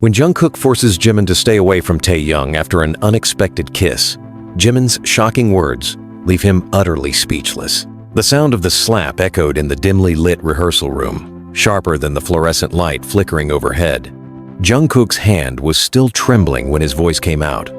When Jungkook forces Jimin to stay away from Taehyung after an unexpected kiss, Jimin's shocking words leave him utterly speechless. The sound of the slap echoed in the dimly lit rehearsal room, sharper than the fluorescent light flickering overhead. Jungkook's hand was still trembling when his voice came out,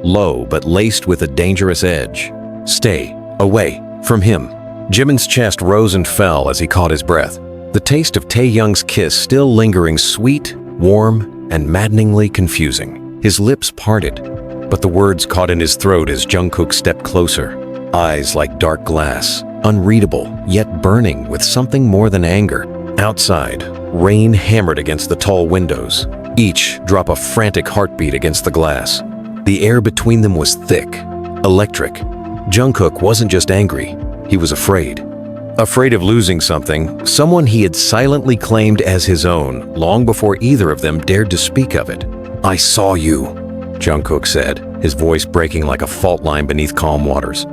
low but laced with a dangerous edge. Stay away from him. Jimin's chest rose and fell as he caught his breath, the taste of Taehyung's kiss still lingering sweet, warm, and maddeningly confusing. His lips parted, but the words caught in his throat as Jungkook stepped closer, eyes like dark glass, unreadable yet burning with something more than anger. Outside, rain hammered against the tall windows, each drop a frantic heartbeat against the glass. The air between them was thick, electric. Jungkook wasn't just angry, he was afraid. Afraid of losing something, someone he had silently claimed as his own long before either of them dared to speak of it. "I saw you," Jungkook said, his voice breaking like a fault line beneath calm waters.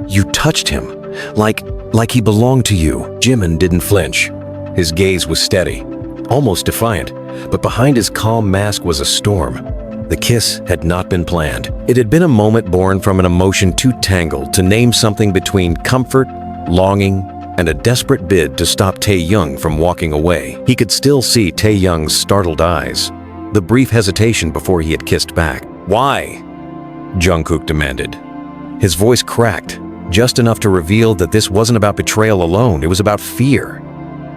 "You touched him, like he belonged to you." Jimin didn't flinch. His gaze was steady, almost defiant, but behind his calm mask was a storm. The kiss had not been planned. It had been a moment born from an emotion too tangled to name something between comfort, longing, and a desperate bid to stop Taehyung from walking away. He could still see Taehyung's startled eyes, the brief hesitation before he had kissed back. "Why?" Jungkook demanded. His voice cracked, just enough to reveal that this wasn't about betrayal alone, it was about fear.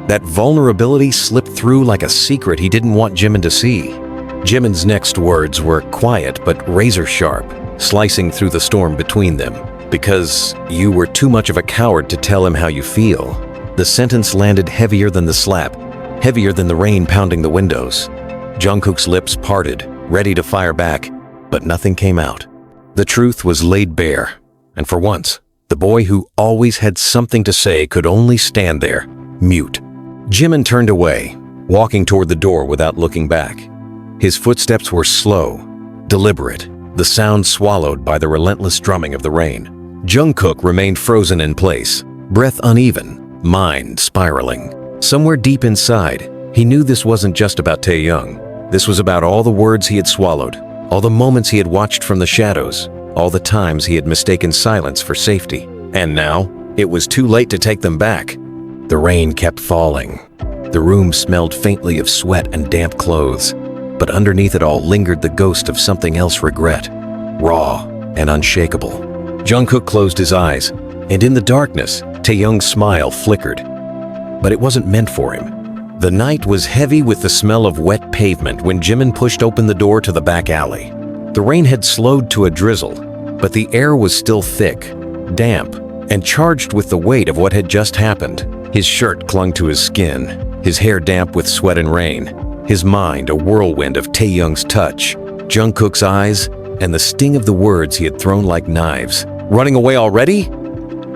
That vulnerability slipped through like a secret he didn't want Jimin to see. Jimin's next words were quiet but razor-sharp, slicing through the storm between them. "Because you were too much of a coward to tell him how you feel." The sentence landed heavier than the slap, heavier than the rain pounding the windows. Jungkook's lips parted, ready to fire back, but nothing came out. The truth was laid bare, and for once, the boy who always had something to say could only stand there, mute. Jimin turned away, walking toward the door without looking back. His footsteps were slow, deliberate, the sound swallowed by the relentless drumming of the rain. Jungkook remained frozen in place, breath uneven, mind spiraling. Somewhere deep inside, he knew this wasn't just about Taehyung. This was about all the words he had swallowed, all the moments he had watched from the shadows, all the times he had mistaken silence for safety. And now, it was too late to take them back. The rain kept falling. The room smelled faintly of sweat and damp clothes, but underneath it all lingered the ghost of something else: regret, raw and unshakable. Jungkook closed his eyes, and in the darkness, Taehyung's smile flickered. But it wasn't meant for him. The night was heavy with the smell of wet pavement when Jimin pushed open the door to the back alley. The rain had slowed to a drizzle, but the air was still thick, damp, and charged with the weight of what had just happened. His shirt clung to his skin, his hair damp with sweat and rain, his mind a whirlwind of Taehyung's touch, Jungkook's eyes, and the sting of the words he had thrown like knives. "Running away already?"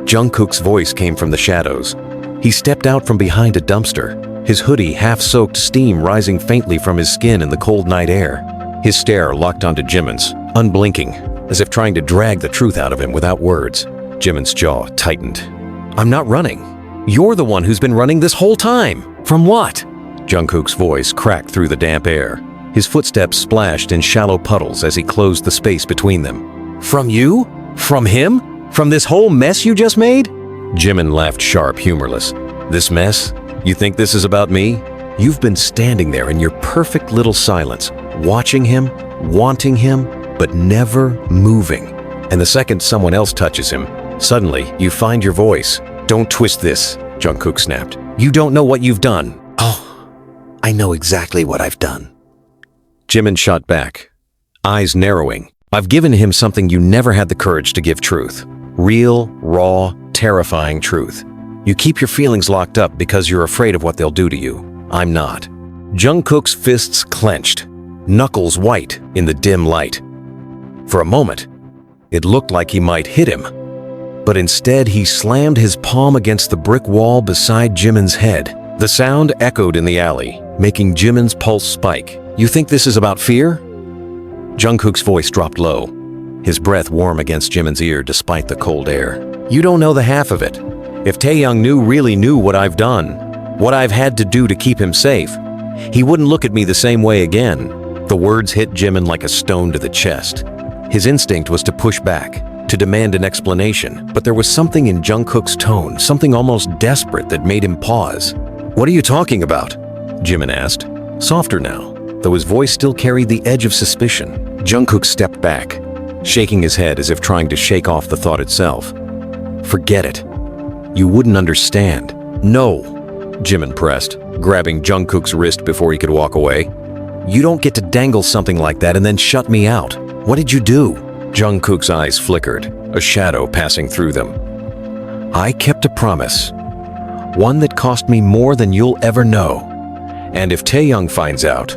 Jungkook's voice came from the shadows. He stepped out from behind a dumpster, his hoodie half-soaked steam rising faintly from his skin in the cold night air. His stare locked onto Jimin's, unblinking, as if trying to drag the truth out of him without words. Jimin's jaw tightened. "I'm not running. You're the one who's been running this whole time. From what?" Jungkook's voice cracked through the damp air. His footsteps splashed in shallow puddles as he closed the space between them. "From you? From him? From this whole mess you just made?" Jimin laughed sharp, humorless. "This mess? You think this is about me? You've been standing there in your perfect little silence, watching him, wanting him, but never moving. And the second someone else touches him, suddenly you find your voice." "Don't twist this," Jungkook snapped. "You don't know what you've done." "Oh, I know exactly what I've done." Jimin shot back, eyes narrowing. "I've given him something you never had the courage to give: truth. Real, raw, terrifying truth. You keep your feelings locked up because you're afraid of what they'll do to you. I'm not." Jungkook's fists clenched, knuckles white in the dim light. For a moment, it looked like he might hit him, but instead he slammed his palm against the brick wall beside Jimin's head. The sound echoed in the alley, making Jimin's pulse spike. "You think this is about fear?" Jungkook's voice dropped low, his breath warm against Jimin's ear despite the cold air. "You don't know the half of it. If Taehyung really knew what I've done, what I've had to do to keep him safe, he wouldn't look at me the same way again. The words hit Jimin like a stone to the chest. His instinct was to push back, to demand an explanation, but there was something in Jungkook's tone, something almost desperate that made him pause. "What are you talking about?" Jimin asked, softer now, though his voice still carried the edge of suspicion. Jungkook stepped back, shaking his head as if trying to shake off the thought itself. "Forget it. You wouldn't understand." "No," Jimin pressed, grabbing Jungkook's wrist before he could walk away. "You don't get to dangle something like that and then shut me out. What did you do?" Jungkook's eyes flickered, a shadow passing through them. "I kept a promise. One that cost me more than you'll ever know. And if Taehyung finds out,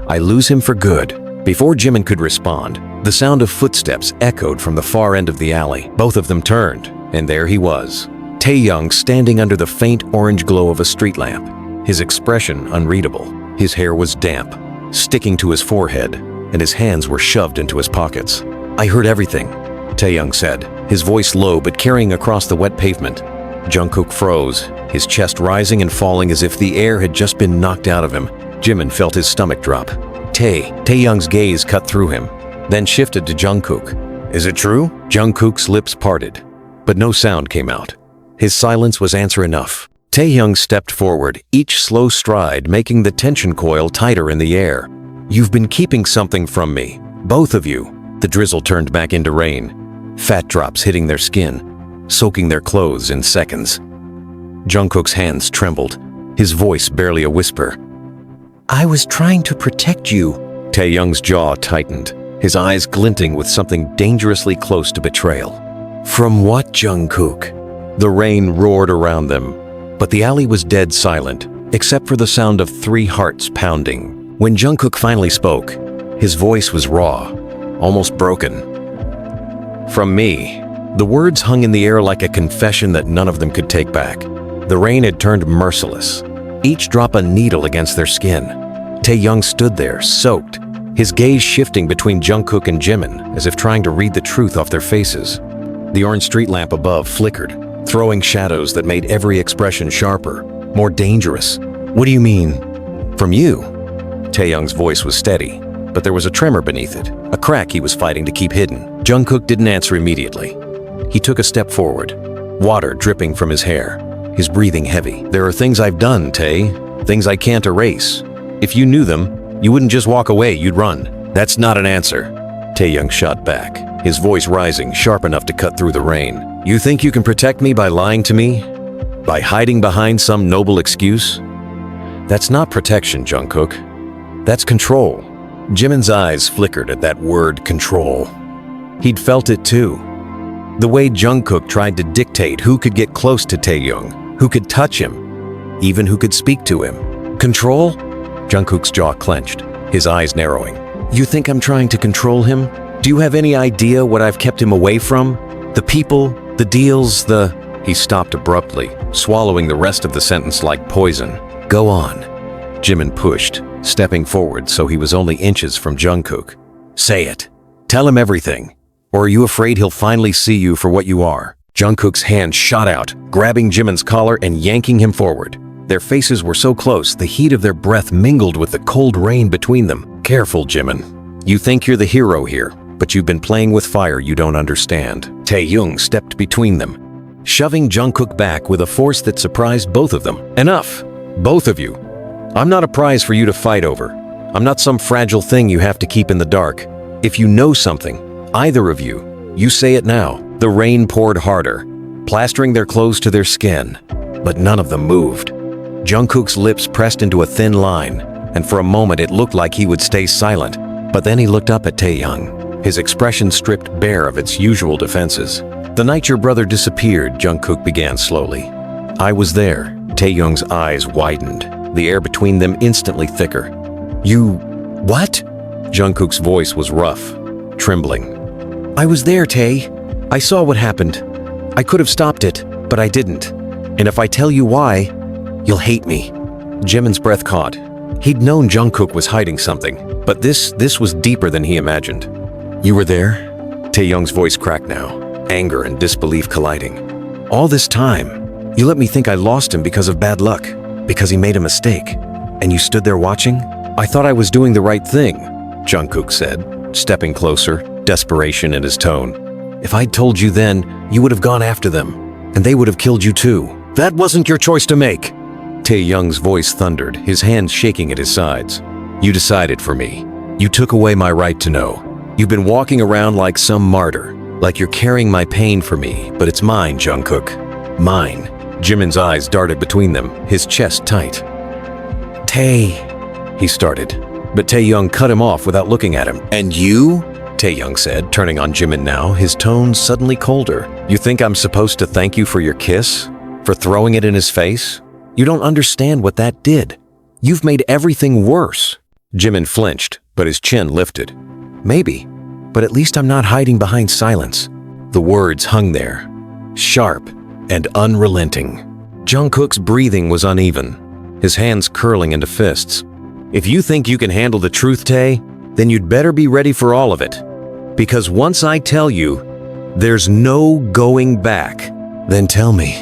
I lose him for good." Before Jimin could respond, the sound of footsteps echoed from the far end of the alley. Both of them turned, and there he was, Taehyung standing under the faint orange glow of a street lamp, his expression unreadable. His hair was damp, sticking to his forehead, and his hands were shoved into his pockets. "I heard everything," Taehyung said, his voice low but carrying across the wet pavement. Jungkook froze, his chest rising and falling as if the air had just been knocked out of him. Jimin felt his stomach drop. Taehyung's gaze cut through him, then shifted to Jungkook. "Is it true?" Jungkook's lips parted, but no sound came out. His silence was answer enough. Taehyung stepped forward, each slow stride making the tension coil tighter in the air. "You've been keeping something from me, both of you." The drizzle turned back into rain, fat drops hitting their skin, soaking their clothes in seconds. Jungkook's hands trembled, his voice barely a whisper. "I was trying to protect you." Taehyung's jaw tightened, his eyes glinting with something dangerously close to betrayal. "From what, Jungkook?" The rain roared around them, but the alley was dead silent, except for the sound of 3 hearts pounding. When Jungkook finally spoke, his voice was raw, almost broken. "From me." The words hung in the air like a confession that none of them could take back. The rain had turned merciless, each drop a needle against their skin. Taehyung stood there, soaked, his gaze shifting between Jungkook and Jimin, as if trying to read the truth off their faces. The orange street lamp above flickered, throwing shadows that made every expression sharper, more dangerous. "What do you mean?" "From you." Taehyung's voice was steady, but there was a tremor beneath it, a crack he was fighting to keep hidden. Jungkook didn't answer immediately. He took a step forward, water dripping from his hair, his breathing heavy. "There are things I've done, Tae, things I can't erase. If you knew them, you wouldn't just walk away, you'd run." "That's not an answer," Taehyung shot back, his voice rising, sharp enough to cut through the rain. "You think you can protect me by lying to me? By hiding behind some noble excuse? That's not protection, Jungkook. That's control." Jimin's eyes flickered at that word, control. He'd felt it too. The way Jungkook tried to dictate who could get close to Taehyung, who could touch him, even who could speak to him. "Control?" Jungkook's jaw clenched, his eyes narrowing. "You think I'm trying to control him? Do you have any idea what I've kept him away from? The people, the deals, the..." He stopped abruptly, swallowing the rest of the sentence like poison. "Go on." Jimin pushed, stepping forward so he was only inches from Jungkook. "Say it. Tell him everything. Or are you afraid he'll finally see you for what you are?" Jungkook's hand shot out, grabbing Jimin's collar and yanking him forward. Their faces were so close, the heat of their breath mingled with the cold rain between them. "Careful, Jimin. You think you're the hero here, but you've been playing with fire you don't understand." Taehyung stepped between them, shoving Jungkook back with a force that surprised both of them. "Enough, both of you. I'm not a prize for you to fight over. I'm not some fragile thing you have to keep in the dark. If you know something, either of you, you say it now." The rain poured harder, plastering their clothes to their skin, but none of them moved. Jungkook's lips pressed into a thin line, and for a moment it looked like he would stay silent, but then he looked up at Taehyung, his expression stripped bare of its usual defenses. "The night your brother disappeared," Jungkook began slowly. "I was there." Taehyung's eyes widened, the air between them instantly thicker. "You... what?" Jungkook's voice was rough, trembling. "I was there, Tae. I saw what happened. I could have stopped it, but I didn't. And if I tell you why, you'll hate me." Jimin's breath caught. He'd known Jungkook was hiding something, but this was deeper than he imagined. "You were there?" Taehyung's voice cracked now, anger and disbelief colliding. "All this time, you let me think I lost him because of bad luck, because he made a mistake. And you stood there watching? I thought I was doing the right thing, Jungkook said, stepping closer, desperation in his tone. If I'd told you then, you would have gone after them, and they would have killed you too. That wasn't your choice to make. Taehyung's voice thundered, his hands shaking at his sides. You decided for me. You took away my right to know. You've been walking around like some martyr, like you're carrying my pain for me, but it's mine, Jungkook. Mine. Jimin's eyes darted between them, his chest tight. He started, but Taehyung cut him off without looking at him. And you? Taehyung said, turning on Jimin now, his tone suddenly colder. You think I'm supposed to thank you for your kiss? For throwing it in his face? You don't understand what that did. You've made everything worse. Jimin flinched, but his chin lifted. Maybe, but at least I'm not hiding behind silence. The words hung there, sharp and unrelenting. Jungkook's breathing was uneven, his hands curling into fists. If you think you can handle the truth, Tae, then you'd better be ready for all of it. Because once I tell you, there's no going back. Then tell me,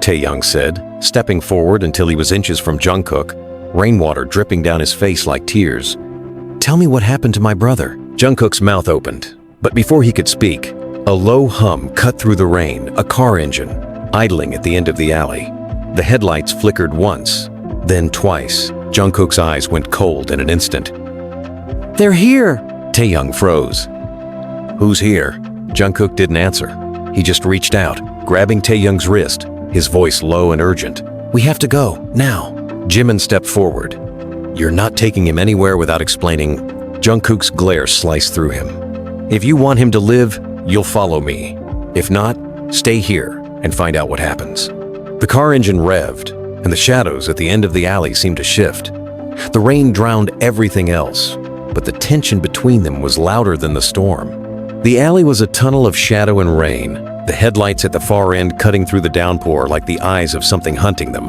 Taehyung said, stepping forward until he was inches from Jungkook, rainwater dripping down his face like tears. Tell me what happened to my brother. Jungkook's mouth opened, but before he could speak, a low hum cut through the rain, a car engine, idling at the end of the alley. The headlights flickered once, then twice. Jungkook's eyes went cold in an instant. They're here! Taehyung froze. Who's here? Jungkook didn't answer. He just reached out, grabbing Taehyung's wrist, his voice low and urgent. We have to go, now. Jimin stepped forward. You're not taking him anywhere without explaining. Jungkook's glare sliced through him. If you want him to live, you'll follow me. If not, stay here and find out what happens. The car engine revved, and the shadows at the end of the alley seemed to shift. The rain drowned everything else, but the tension between them was louder than the storm. The alley was a tunnel of shadow and rain, the headlights at the far end cutting through the downpour like the eyes of something hunting them.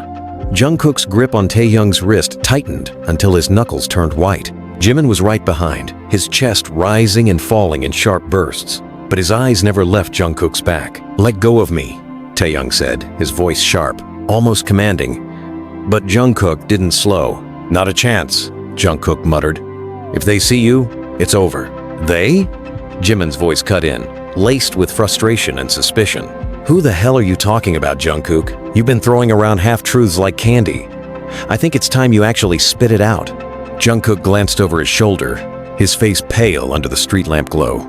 Jungkook's grip on Taehyung's wrist tightened until his knuckles turned white. Jimin was right behind, his chest rising and falling in sharp bursts, but his eyes never left Jungkook's back. Let go of me, Taehyung said, his voice sharp, almost commanding. But Jungkook didn't slow. Not a chance, Jungkook muttered. If they see you, it's over. They? Jimin's voice cut in, laced with frustration and suspicion. Who the hell are you talking about, Jungkook? You've been throwing around half-truths like candy. I think it's time you actually spit it out. Jungkook glanced over his shoulder, his face pale under the street lamp glow.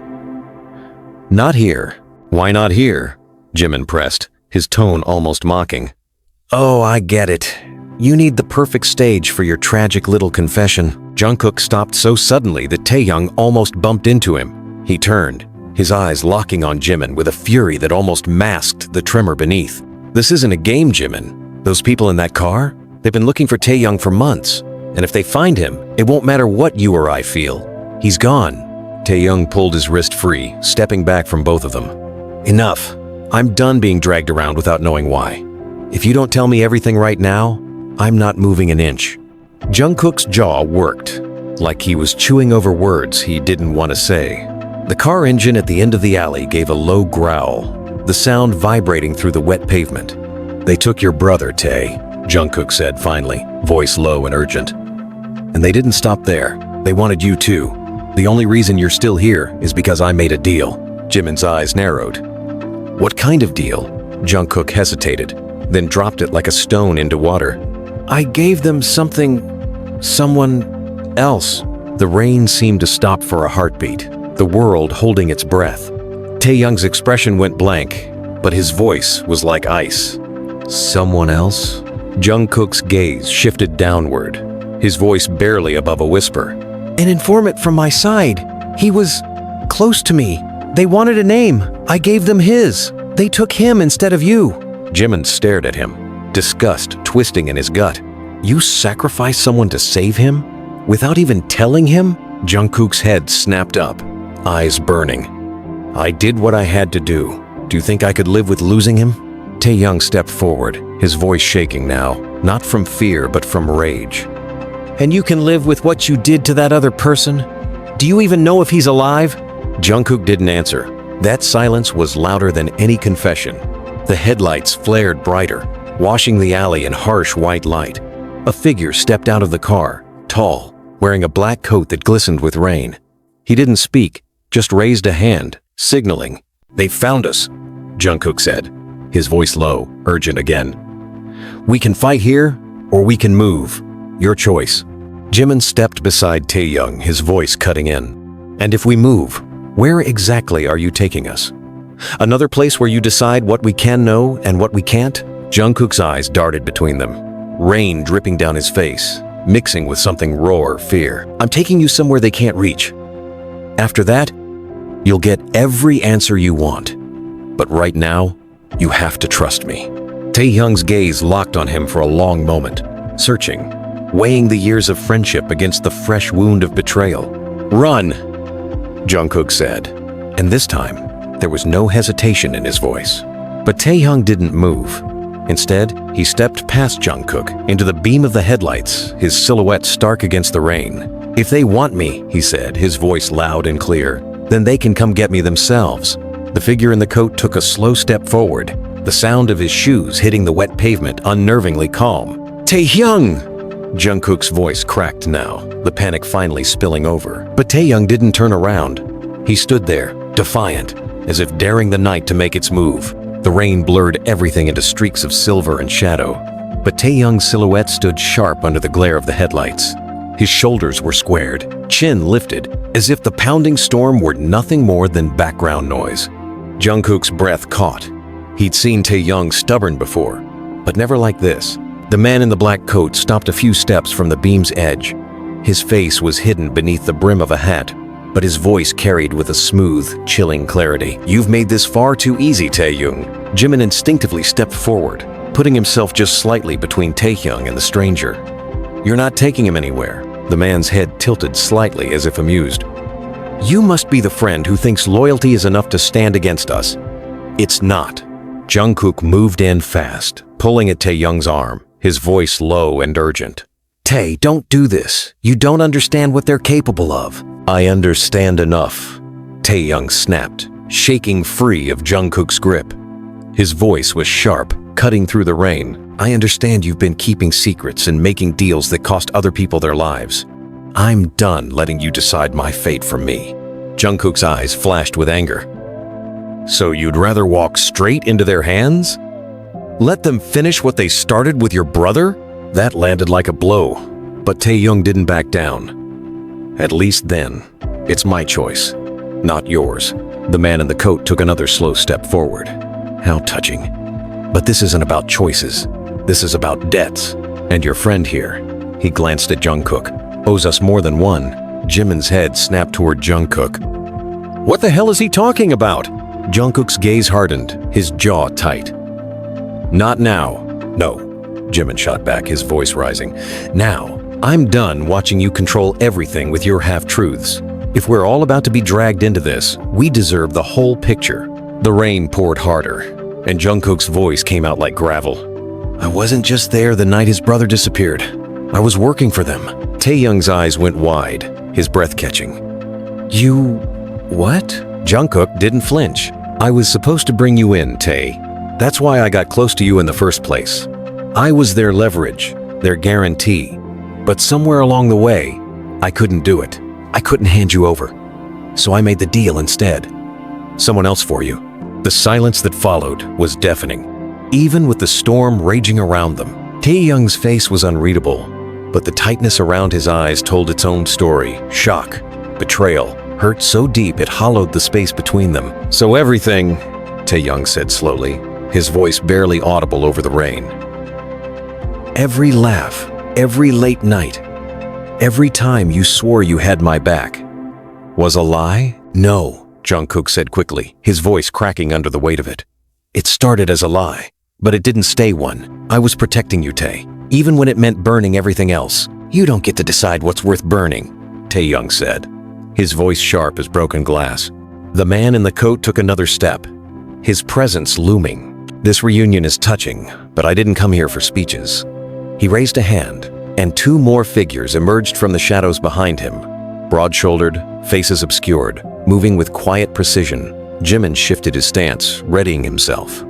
Not here. Why not here? Jimin pressed, his tone almost mocking. Oh, I get it. You need the perfect stage for your tragic little confession. Jungkook stopped so suddenly that Taehyung almost bumped into him. He turned, his eyes locking on Jimin with a fury that almost masked the tremor beneath. This isn't a game, Jimin. Those people in that car, they've been looking for Taehyung for months. And if they find him, it won't matter what you or I feel. He's gone. Taehyung pulled his wrist free, stepping back from both of them. Enough. I'm done being dragged around without knowing why. If you don't tell me everything right now, I'm not moving an inch. Jungkook's jaw worked, like he was chewing over words he didn't want to say. The car engine at the end of the alley gave a low growl, the sound vibrating through the wet pavement. They took your brother, Tae, Jungkook said finally, voice low and urgent. And they didn't stop there. They wanted you too. The only reason you're still here is because I made a deal. Jimin's eyes narrowed. What kind of deal? Jungkook hesitated, then dropped it like a stone into water. I gave them someone else. The rain seemed to stop for a heartbeat, the world holding its breath. Taehyung's expression went blank, but his voice was like ice. Someone else? Jungkook's gaze shifted downward, his voice barely above a whisper. An informant from my side. He was close to me. They wanted a name. I gave them his. They took him instead of you. Jimin stared at him, disgust twisting in his gut. You sacrificed someone to save him? Without even telling him? Jungkook's head snapped up, eyes burning. I did what I had to do. Do you think I could live with losing him? Taehyung stepped forward, his voice shaking now, not from fear but from rage. And you can live with what you did to that other person? Do you even know if he's alive? Jungkook didn't answer. That silence was louder than any confession. The headlights flared brighter, washing the alley in harsh white light. A figure stepped out of the car, tall, wearing a black coat that glistened with rain. He didn't speak, just raised a hand, signaling. "They found us," Jungkook said, his voice low, urgent again. "We can fight here, or we can move. Your choice." Jimin stepped beside Taehyung, his voice cutting in. "And if we move, where exactly are you taking us? Another place where you decide what we can know and what we can't?" Jungkook's eyes darted between them, rain dripping down his face, mixing with something raw or fear. "I'm taking you somewhere they can't reach. After that, you'll get every answer you want. But right now, you have to trust me." Taehyung's gaze locked on him for a long moment, searching, weighing the years of friendship against the fresh wound of betrayal. "Run," Jungkook said, and this time, there was no hesitation in his voice. But Taehyung didn't move. Instead, he stepped past Jungkook into the beam of the headlights, his silhouette stark against the rain. "If they want me," he said, his voice loud and clear, "then they can come get me themselves." The figure in the coat took a slow step forward, the sound of his shoes hitting the wet pavement unnervingly calm. "Taehyung!" Jungkook's voice cracked now, the panic finally spilling over. But Taehyung didn't turn around. He stood there, defiant, as if daring the night to make its move. The rain blurred everything into streaks of silver and shadow. But Taehyung's silhouette stood sharp under the glare of the headlights. His shoulders were squared, chin lifted, as if the pounding storm were nothing more than background noise. Jungkook's breath caught. He'd seen Taehyung stubborn before, but never like this. The man in the black coat stopped a few steps from the beam's edge. His face was hidden beneath the brim of a hat, but his voice carried with a smooth, chilling clarity. "You've made this far too easy, Taehyung." Jimin instinctively stepped forward, putting himself just slightly between Taehyung and the stranger. "You're not taking him anywhere." The man's head tilted slightly as if amused. "You must be the friend who thinks loyalty is enough to stand against us." "It's not." Jungkook moved in fast, pulling at Taehyung's arm, his voice low and urgent. "Tae, don't do this. You don't understand what they're capable of." "I understand enough," Taehyung snapped, shaking free of Jungkook's grip. His voice was sharp, cutting through the rain. "I understand you've been keeping secrets and making deals that cost other people their lives. I'm done letting you decide my fate for me." Jungkook's eyes flashed with anger. "So you'd rather walk straight into their hands? Let them finish what they started with your brother?" That landed like a blow, but Taehyung didn't back down. "At least then, it's my choice, not yours." The man in the coat took another slow step forward. How touching. "But this isn't about choices. This is about debts. And your friend here," he glanced at Jungkook, "owes us more than one." Jimin's head snapped toward Jungkook. "What the hell is he talking about?" Jungkook's gaze hardened, his jaw tight. "Not now. No," Jimin shot back, his voice rising. "Now, I'm done watching you control everything with your half-truths. If we're all about to be dragged into this, we deserve the whole picture." The rain poured harder, and Jungkook's voice came out like gravel. "I wasn't just there the night his brother disappeared. I was working for them." Taehyung's eyes went wide, his breath catching. "You... what?" Jungkook didn't flinch. "I was supposed to bring you in, Tae. That's why I got close to you in the first place. I was their leverage, their guarantee. But somewhere along the way, I couldn't do it. I couldn't hand you over. So I made the deal instead. Someone else for you." The silence that followed was deafening, even with the storm raging around them. Taehyung's face was unreadable, but the tightness around his eyes told its own story. Shock, betrayal, hurt so deep it hollowed the space between them. "So everything," Taehyung said slowly, his voice barely audible over the rain. "Every laugh, every late night, every time you swore you had my back, was a lie?" "No," Jungkook said quickly, his voice cracking under the weight of it. "It started as a lie, but it didn't stay one. I was protecting you, Tae, even when it meant burning everything else." "You don't get to decide what's worth burning," Taehyung said, his voice sharp as broken glass. The man in the coat took another step, his presence looming. "This reunion is touching, but I didn't come here for speeches." He raised a hand, and two more figures emerged from the shadows behind him, broad-shouldered, faces obscured, moving with quiet precision. Jimin shifted his stance, readying himself.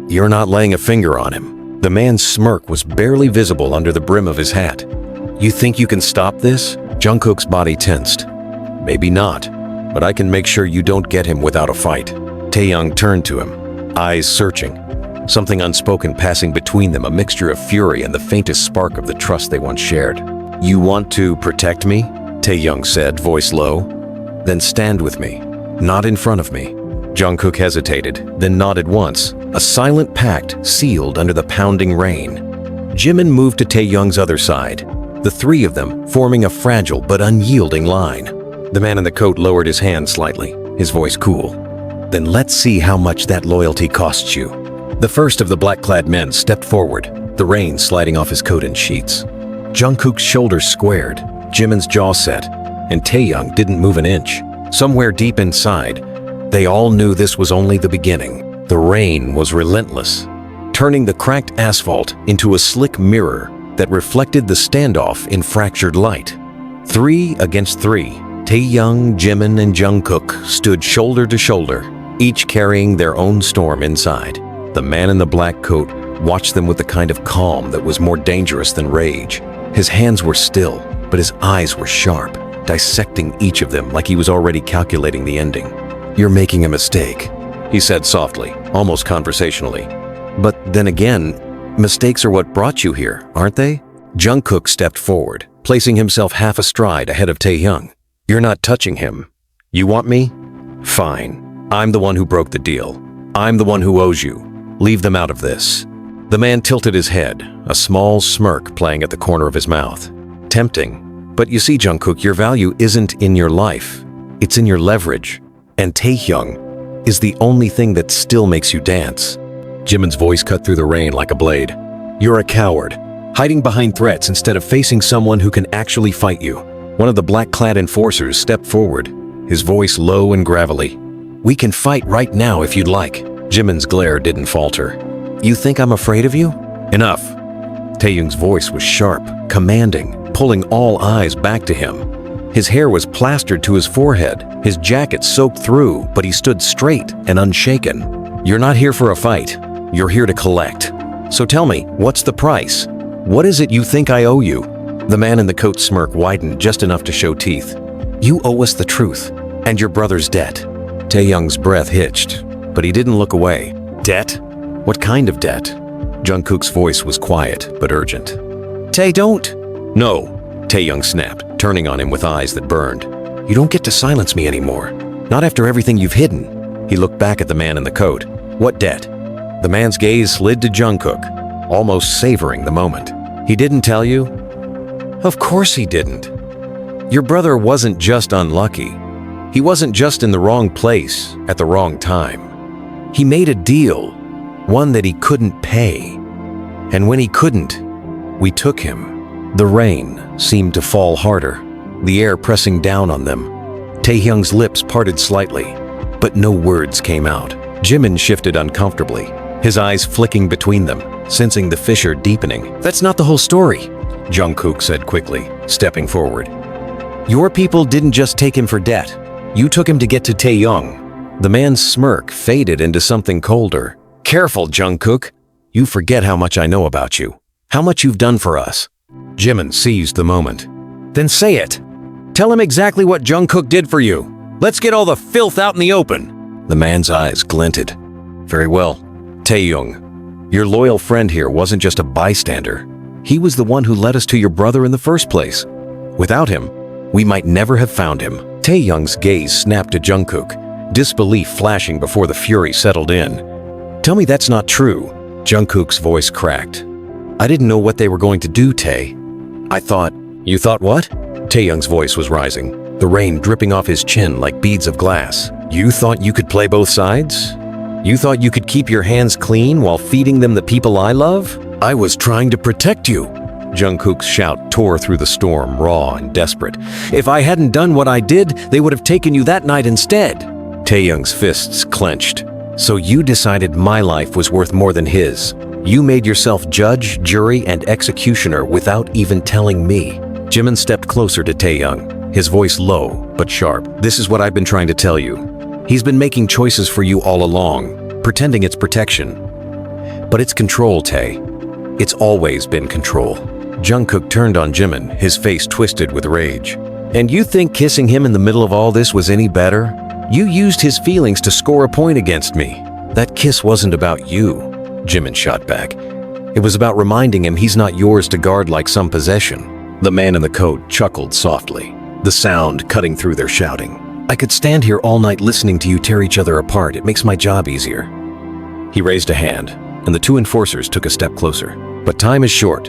"You're not laying a finger on him." The man's smirk was barely visible under the brim of his hat. "You think you can stop this?" Jungkook's body tensed. Maybe not, but I can make sure you don't get him without a fight. Taehyung turned to him, eyes searching. Something unspoken passing between them, a mixture of fury and the faintest spark of the trust they once shared. You want to protect me? Taehyung said, voice low. Then stand with me, not in front of me. Jungkook hesitated, then nodded once, a silent pact sealed under the pounding rain. Jimin moved to Taehyung's other side, the three of them forming a fragile but unyielding line. The man in the coat lowered his hand slightly, his voice cool. Then let's see how much that loyalty costs you. The first of the black-clad men stepped forward, the rain sliding off his coat in sheets. Jungkook's shoulders squared, Jimin's jaw set, and Taehyung didn't move an inch. Somewhere deep inside, they all knew this was only the beginning. The rain was relentless, turning the cracked asphalt into a slick mirror that reflected the standoff in fractured light. 3 against 3, Taehyung, Jimin, and Jungkook stood shoulder to shoulder, each carrying their own storm inside. The man in the black coat watched them with the kind of calm that was more dangerous than rage. His hands were still, but his eyes were sharp, dissecting each of them like he was already calculating the ending. You're making a mistake, he said softly, almost conversationally. But then again, mistakes are what brought you here, aren't they? Jungkook stepped forward, placing himself half a stride ahead of Taehyung. You're not touching him. You want me? Fine. I'm the one who broke the deal. I'm the one who owes you. Leave them out of this. The man tilted his head, a small smirk playing at the corner of his mouth. Tempting. But you see, Jungkook, your value isn't in your life. It's in your leverage. And Taehyung is the only thing that still makes you dance. Jimin's voice cut through the rain like a blade. You're a coward, hiding behind threats instead of facing someone who can actually fight you. One of the black-clad enforcers stepped forward, his voice low and gravelly. We can fight right now if you'd like. Jimin's glare didn't falter. You think I'm afraid of you? Enough. Taehyung's voice was sharp, commanding, pulling all eyes back to him. His hair was plastered to his forehead, his jacket soaked through, but he stood straight and unshaken. You're not here for a fight. You're here to collect. So tell me, what's the price? What is it you think I owe you? The man in the coat smirk widened just enough to show teeth. You owe us the truth, and your brother's debt. Taehyung's breath hitched, but he didn't look away. Debt? What kind of debt? Jungkook's voice was quiet, but urgent. Tae, don't! No, Taehyung snapped, turning on him with eyes that burned. You don't get to silence me anymore. Not after everything you've hidden. He looked back at the man in the coat. What debt? The man's gaze slid to Jungkook, almost savoring the moment. He didn't tell you? Of course he didn't. Your brother wasn't just unlucky. He wasn't just in the wrong place at the wrong time. He made a deal, one that he couldn't pay. And when he couldn't, we took him. The rain seemed to fall harder, the air pressing down on them. Taehyung's lips parted slightly, but no words came out. Jimin shifted uncomfortably, his eyes flicking between them, sensing the fissure deepening. That's not the whole story, Jungkook said quickly, stepping forward. Your people didn't just take him for debt. You took him to get to Taehyung. The man's smirk faded into something colder. Careful, Jungkook. You forget how much I know about you, how much you've done for us. Jimin seized the moment. Then say it. Tell him exactly what Jungkook did for you. Let's get all the filth out in the open. The man's eyes glinted. Very well. Taehyung, your loyal friend here wasn't just a bystander. He was the one who led us to your brother in the first place. Without him, we might never have found him. Taehyung's gaze snapped to Jungkook, disbelief flashing before the fury settled in. Tell me that's not true. Jungkook's voice cracked. I didn't know what they were going to do, Tae. I thought... You thought what? Taehyung's voice was rising, the rain dripping off his chin like beads of glass. You thought you could play both sides? You thought you could keep your hands clean while feeding them the people I love? I was trying to protect you. Jungkook's shout tore through the storm, raw and desperate. If I hadn't done what I did, they would have taken you that night instead. Taehyung's fists clenched. So you decided my life was worth more than his. You made yourself judge, jury, and executioner without even telling me. Jimin stepped closer to Taehyung, his voice low but sharp. This is what I've been trying to tell you. He's been making choices for you all along, pretending it's protection. But it's control, Tae. It's always been control. Jungkook turned on Jimin, his face twisted with rage. And you think kissing him in the middle of all this was any better? You used his feelings to score a point against me. That kiss wasn't about you, Jimin shot back. It was about reminding him he's not yours to guard like some possession. The man in the coat chuckled softly, the sound cutting through their shouting. I could stand here all night listening to you tear each other apart. It makes my job easier. He raised a hand, and the two enforcers took a step closer. But time is short.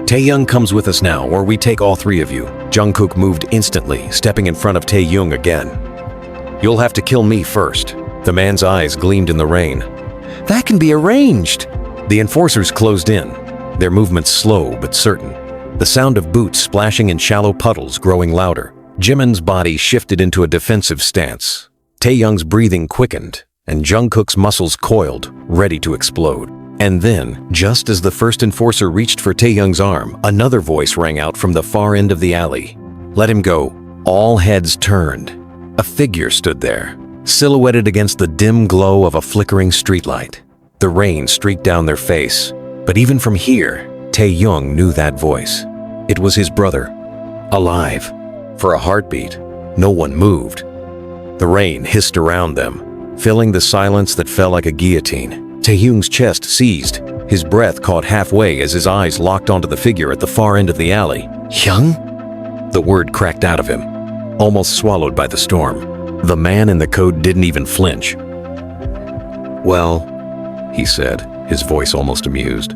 Taehyung comes with us now, or we take all three of you. Jungkook moved instantly, stepping in front of Taehyung again. You'll have to kill me first. The man's eyes gleamed in the rain. That can be arranged. The enforcers closed in, their movements slow but certain. The sound of boots splashing in shallow puddles growing louder. Jimin's body shifted into a defensive stance. Taehyung's breathing quickened, and Jungkook's muscles coiled, ready to explode. And then, just as the first enforcer reached for Taehyung's arm, another voice rang out from the far end of the alley. Let him go. All heads turned. A figure stood there, silhouetted against the dim glow of a flickering streetlight. The rain streaked down their face, but even from here, Taehyung knew that voice. It was his brother, alive. For a heartbeat, no one moved. The rain hissed around them, filling the silence that fell like a guillotine. Taehyung's chest seized, his breath caught halfway as his eyes locked onto the figure at the far end of the alley. Hyung? The word cracked out of him, almost swallowed by the storm. The man in the coat didn't even flinch. Well, he said, his voice almost amused.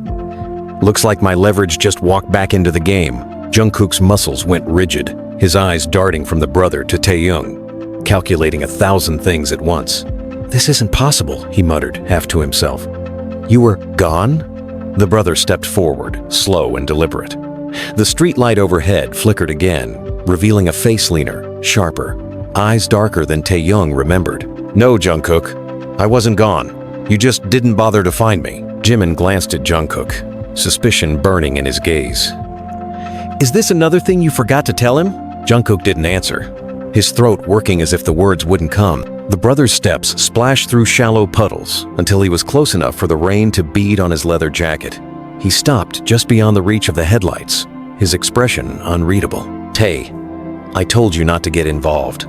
Looks like my leverage just walked back into the game. Jungkook's muscles went rigid, his eyes darting from the brother to Taehyung, calculating 1,000 things at once. This isn't possible, he muttered, half to himself. You were gone? The brother stepped forward, slow and deliberate. The street light overhead flickered again, revealing a face leaner, sharper, eyes darker than Taehyung remembered. No, Jungkook, I wasn't gone. You just didn't bother to find me. Jimin glanced at Jungkook, suspicion burning in his gaze. Is this another thing you forgot to tell him? Jungkook didn't answer, his throat working as if the words wouldn't come. The brother's steps splashed through shallow puddles until he was close enough for the rain to bead on his leather jacket. He stopped just beyond the reach of the headlights, his expression unreadable. Tae, I told you not to get involved.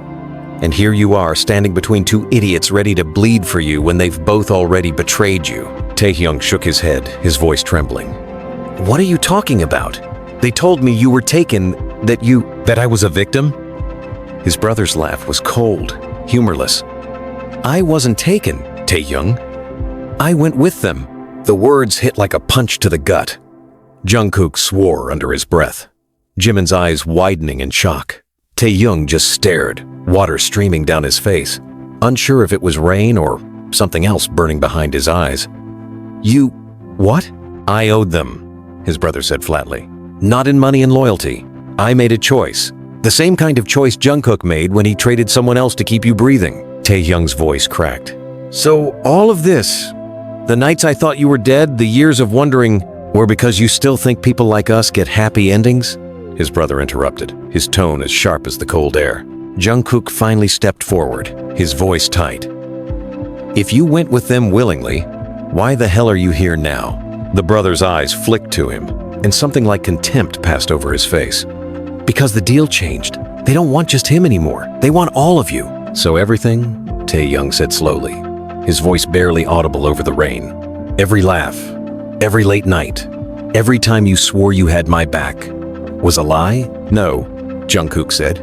And here you are standing between two idiots ready to bleed for you when they've both already betrayed you. Taehyung shook his head, his voice trembling. What are you talking about? They told me you were taken, that I was a victim? His brother's laugh was cold, humorless. I wasn't taken, Taehyung. I went with them. The words hit like a punch to the gut. Jungkook swore under his breath, Jimin's eyes widening in shock. Taehyung just stared, water streaming down his face, unsure if it was rain or something else burning behind his eyes. You, what? I owed them, his brother said flatly. Not in money and loyalty. I made a choice. The same kind of choice Jungkook made when he traded someone else to keep you breathing. Taehyung's voice cracked. So all of this, the nights I thought you were dead, the years of wondering, were because you still think people like us get happy endings? His brother interrupted, his tone as sharp as the cold air. Jungkook finally stepped forward, his voice tight. If you went with them willingly, why the hell are you here now? The brother's eyes flicked to him, and something like contempt passed over his face. Because the deal changed. They don't want just him anymore. They want all of you. So everything? Taehyung said slowly, his voice barely audible over the rain. Every laugh, every late night, every time you swore you had my back, was a lie? No, Jungkook said.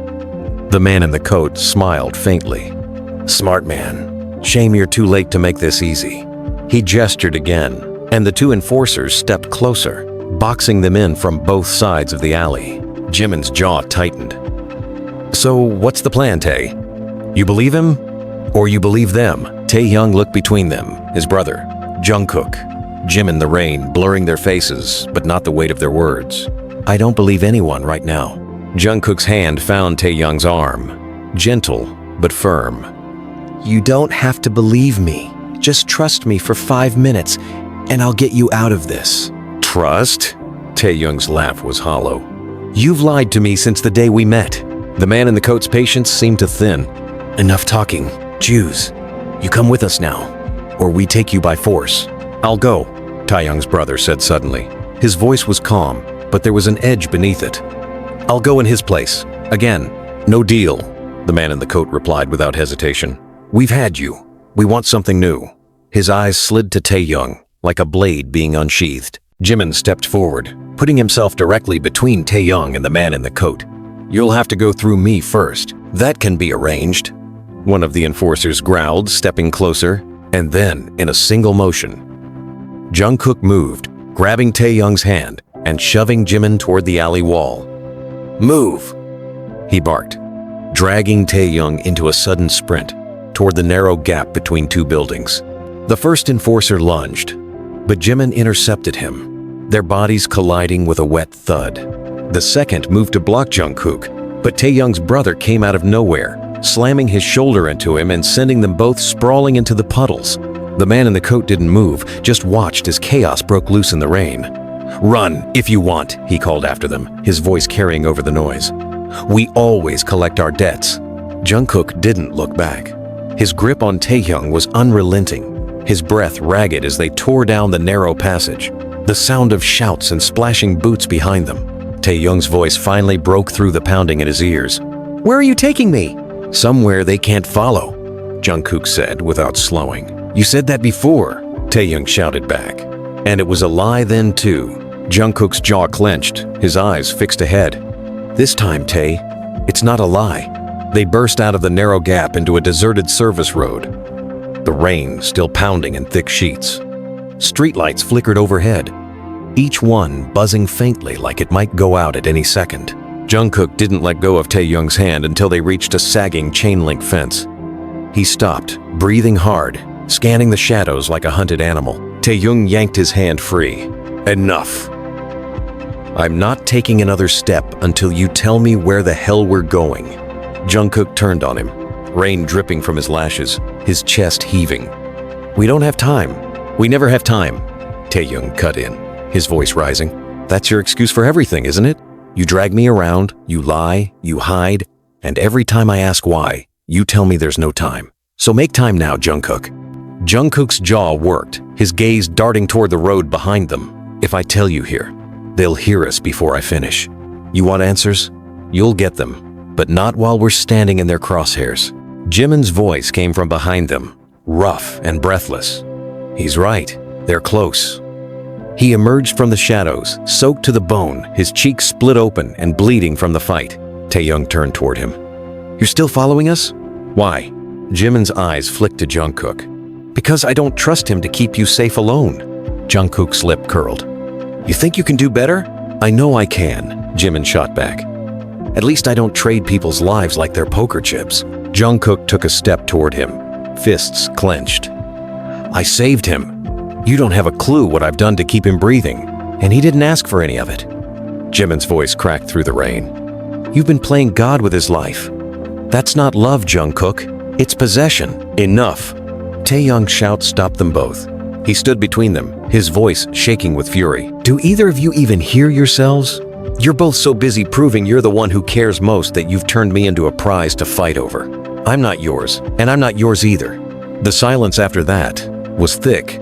The man in the coat smiled faintly. Smart man. Shame you're too late to make this easy. He gestured again, and the two enforcers stepped closer, boxing them in from both sides of the alley. Jimin's jaw tightened. So what's the plan, Tae? You believe him? Or you believe them? Taehyung looked between them, his brother, Jungkook, Jimin the rain blurring their faces, but not the weight of their words. I don't believe anyone right now. Jungkook's hand found Taehyung's arm, gentle but firm. You don't have to believe me. Just trust me for 5 minutes, and I'll get you out of this. Trust? Taehyung's laugh was hollow. You've lied to me since the day we met. The man in the coat's patience seemed to thin. Enough talking. Jews, you come with us now, or we take you by force. I'll go, Taehyung's brother said suddenly. His voice was calm, but there was an edge beneath it. I'll go in his place. Again, No deal, the man in the coat replied without hesitation. We've had you. We want something new. His eyes slid to Taehyung, like a blade being unsheathed. Jimin stepped forward, putting himself directly between Taehyung and the man in the coat. You'll have to go through me first. That can be arranged. One of the enforcers growled, stepping closer, and then, in a single motion, Jungkook moved, grabbing Taehyung's hand and shoving Jimin toward the alley wall. Move, he barked, dragging Taehyung into a sudden sprint toward the narrow gap between two buildings. The first enforcer lunged, but Jimin intercepted him, their bodies colliding with a wet thud. The second moved to block Jungkook, but Taehyung's brother came out of nowhere, slamming his shoulder into him and sending them both sprawling into the puddles. The man in the coat didn't move, just watched as chaos broke loose in the rain. Run, if you want, he called after them, his voice carrying over the noise. We always collect our debts. Jungkook didn't look back. His grip on Taehyung was unrelenting, his breath ragged as they tore down the narrow passage, the sound of shouts and splashing boots behind them. Taehyung's voice finally broke through the pounding in his ears. Where are you taking me? Somewhere they can't follow, Jungkook said without slowing. You said that before, Taehyung shouted back. And it was a lie then too. Jungkook's jaw clenched, his eyes fixed ahead. This time, Tae, it's not a lie. They burst out of the narrow gap into a deserted service road. The rain still pounding in thick sheets. Streetlights flickered overhead, each one buzzing faintly like it might go out at any second. Jungkook didn't let go of Taehyung's hand until they reached a sagging chain-link fence. He stopped, breathing hard, scanning the shadows like a hunted animal. Taehyung yanked his hand free. Enough. I'm not taking another step until you tell me where the hell we're going. Jungkook turned on him, rain dripping from his lashes, his chest heaving. We don't have time. We never have time. Taehyung cut in, his voice rising. That's your excuse for everything, isn't it? You drag me around, you lie, you hide, and every time I ask why, you tell me there's no time. So make time now, Jungkook. Jungkook's jaw worked, his gaze darting toward the road behind them. If I tell you here, they'll hear us before I finish. You want answers? You'll get them, but not while we're standing in their crosshairs. Jimin's voice came from behind them, rough and breathless. He's right, they're close. He emerged from the shadows, soaked to the bone, his cheeks split open and bleeding from the fight. Taehyung turned toward him. You're still following us? Why? Jimin's eyes flicked to Jungkook. Because I don't trust him to keep you safe alone. Jungkook's lip curled. You think you can do better? I know I can, Jimin shot back. At least I don't trade people's lives like they're poker chips. Jungkook took a step toward him, fists clenched. I saved him. You don't have a clue what I've done to keep him breathing, and he didn't ask for any of it. Jimin's voice cracked through the rain. You've been playing God with his life. That's not love, Jungkook. It's possession. Enough. Taehyung's shout stopped them both. He stood between them, his voice shaking with fury. Do either of you even hear yourselves? You're both so busy proving you're the one who cares most that you've turned me into a prize to fight over. I'm not yours, and I'm not yours either. The silence after that was thick,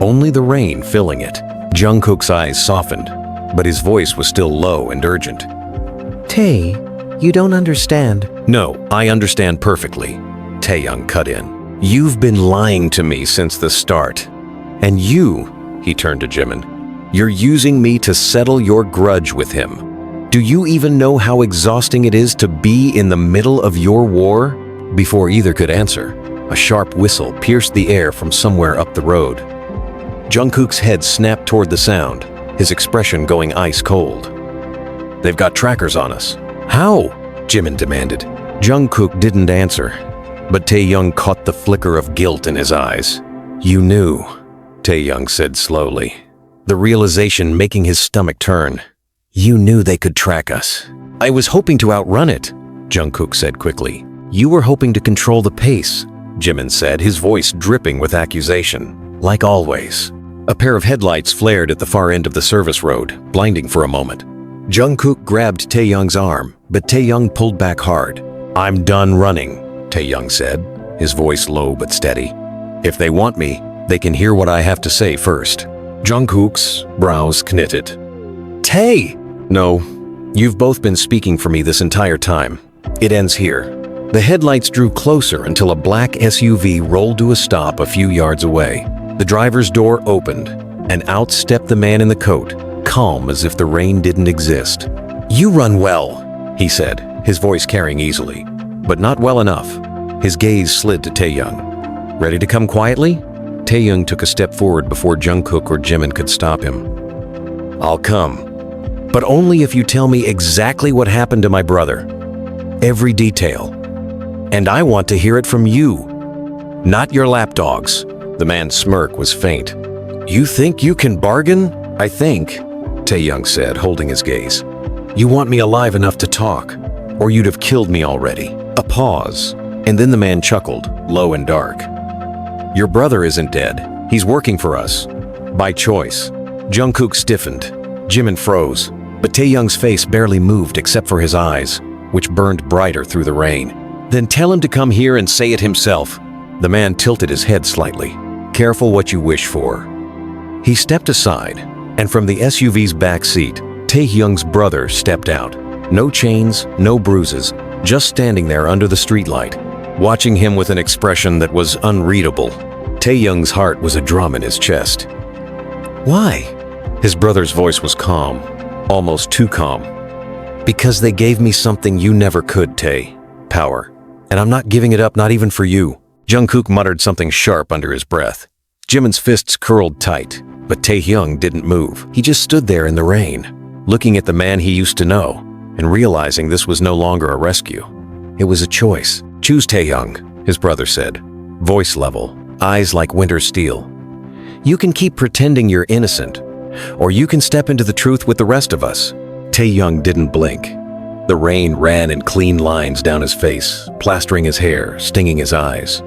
only the rain filling it. Jungkook's eyes softened, but his voice was still low and urgent. Tae, you don't understand. No, I understand perfectly. Taehyung cut in. You've been lying to me since the start. And you, he turned to Jimin, you're using me to settle your grudge with him. Do you even know how exhausting it is to be in the middle of your war? Before either could answer, a sharp whistle pierced the air from somewhere up the road. Jungkook's head snapped toward the sound, his expression going ice cold. They've got trackers on us. How? Jimin demanded. Jungkook didn't answer, but Taehyung caught the flicker of guilt in his eyes. You knew, Taehyung said slowly, the realization making his stomach turn. You knew they could track us. I was hoping to outrun it, Jungkook said quickly. You were hoping to control the pace, Jimin said, his voice dripping with accusation. Like always. A pair of headlights flared at the far end of the service road, blinding for a moment. Jungkook grabbed Taehyung's arm, but Taehyung pulled back hard. I'm done running, Taehyung said, his voice low but steady. If they want me, they can hear what I have to say first. Jungkook's brows knitted. Tae! No, you've both been speaking for me this entire time. It ends here. The headlights drew closer until a black SUV rolled to a stop a few yards away. The driver's door opened, and out stepped the man in the coat, calm as if the rain didn't exist. "You run well," he said, his voice carrying easily, but not well enough. His gaze slid to Taehyung. "Ready to come quietly?" Taehyung took a step forward before Jungkook or Jimin could stop him. "I'll come, but only if you tell me exactly what happened to my brother. Every detail. And I want to hear it from you, not your lapdogs." The man's smirk was faint. "You think you can bargain?" "I think," Taehyung said, holding his gaze. "You want me alive enough to talk, or you'd have killed me already." A pause, and then the man chuckled, low and dark. "Your brother isn't dead. He's working for us. By choice." Jungkook stiffened. Jimin froze, but Taehyung's face barely moved except for his eyes, which burned brighter through the rain. "Then tell him to come here and say it himself." The man tilted his head slightly. "Careful what you wish for." He stepped aside, and from the SUV's back seat, Taehyung's brother stepped out. No chains, no bruises, just standing there under the streetlight, watching him with an expression that was unreadable. Taehyung's heart was a drum in his chest. "Why?" His brother's voice was calm, almost too calm. "Because they gave me something you never could, Tae. Power. And I'm not giving it up, not even for you." Jungkook muttered something sharp under his breath. Jimin's fists curled tight, but Taehyung didn't move. He just stood there in the rain, looking at the man he used to know, and realizing this was no longer a rescue. It was a choice. "Choose Taehyung," his brother said, voice level, eyes like winter steel. "You can keep pretending you're innocent, or you can step into the truth with the rest of us." Taehyung didn't blink. The rain ran in clean lines down his face, plastering his hair, stinging his eyes.